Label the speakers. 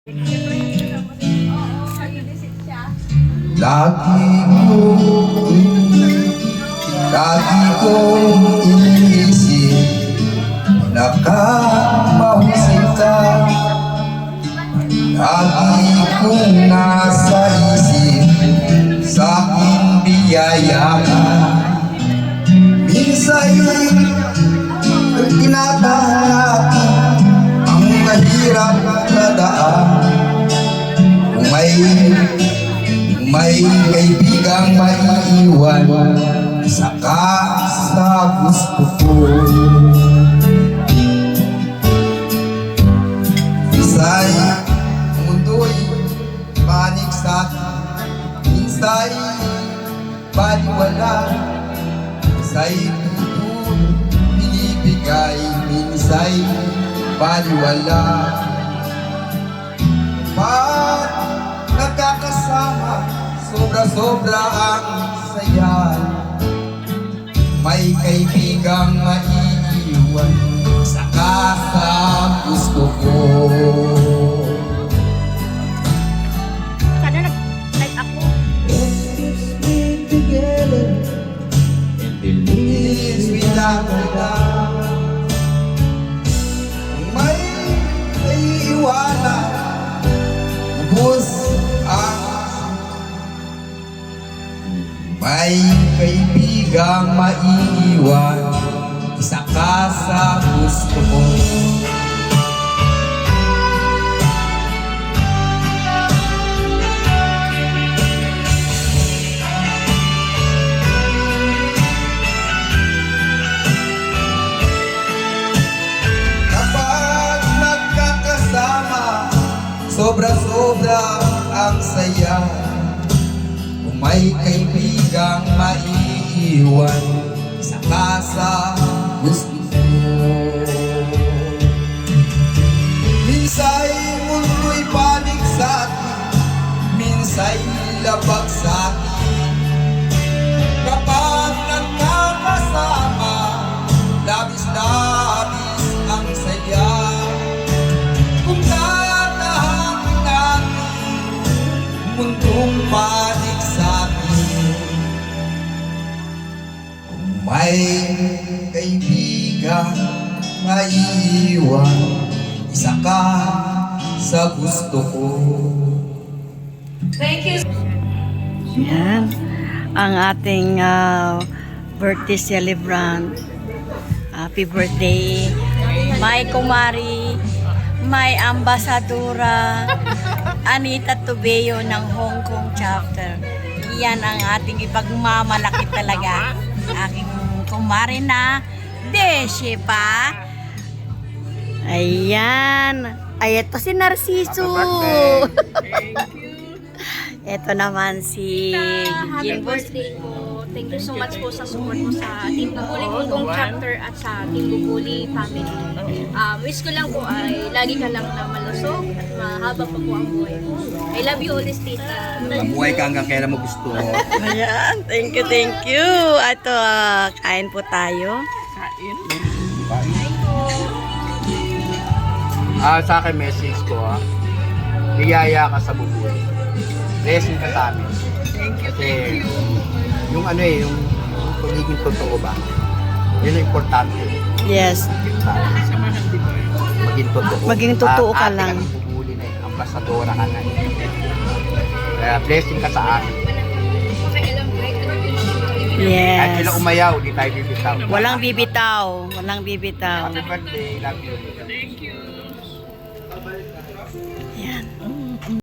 Speaker 1: Lagi kong iniisip, nakamahusay ka. Lagi kong nasa isip, sa aking biyaya ka. Minsa'y tinatahan natin ang mahirap na daan. Kung may kaibigang maiiwan, saka sa gusto ko. Minsa'y mundo'y panik sa'kin, minsa'y baliwala, minsa'y tutulong binibigay, minsa'y baliwala. Pag nagkakasama, sobra-sobra ang saya. May kaibigang maiiwan, saka sa gusto ko.
Speaker 2: Sana nag-like ako.
Speaker 1: Let's be together and believe without a doubt. May naiiwanan, ubos ang may kaibigang maiiwan, isa ka sa gusto ko. Kapag nagkakasama, sobra-sobra ang saya. Kung may kaibigang maiiwan, sa kasa gusto ko. Minsa'y mundo'y panig sa'kin, minsa'y labag sa'kin. Kapag nagkakasama, labis-labis ang saya. Kung tatahangin natin, mundong panig sa'kin. Kung may kaibigan maiiwan, isa ka sa gusto ko.
Speaker 2: Thank you.
Speaker 3: Yan, ang ating birthday celebrant. Happy birthday, my kumari, my ambasadora, Anita Tubeo ng Hong Kong chapter. Yan ang ating ipagmamalaki talaga. Aking kumari na Beshi pa. Ayan. Ay, ito si Narciso. Ito naman si
Speaker 2: Happy
Speaker 3: Jimbo.
Speaker 2: birthday po. Thank you so much po sa support mo sa Team Bubuli Hong Kong chapter at sa Team Bubuli family. Wish ko lang po ay lagi ka lang na malusog at mahaba pa po ang buhay mo. I love you always, tita.
Speaker 1: Mabuhay ka hanggang kailan mo gusto.
Speaker 3: Ayan, thank you, thank you. Ito, kain po tayo.
Speaker 4: Sa akin message ko biyaya ka sa bubuhay. Blessing ka sa amin. Thank you. Kasi yung yung pagiging totoo ba? Yun ang importante.
Speaker 3: Yes.
Speaker 4: Maging totoo.
Speaker 3: Maging totoo ka
Speaker 4: Ate
Speaker 3: lang.
Speaker 4: Ate ka bubuli na ambasadora ka na. Kaya blessing ka sa amin. At sila
Speaker 3: Yes.
Speaker 4: umayaw, di tayo bibitaw.
Speaker 3: Walang bibitaw. Walang bibitaw.
Speaker 4: Happy birthday. Love you.
Speaker 3: Yan.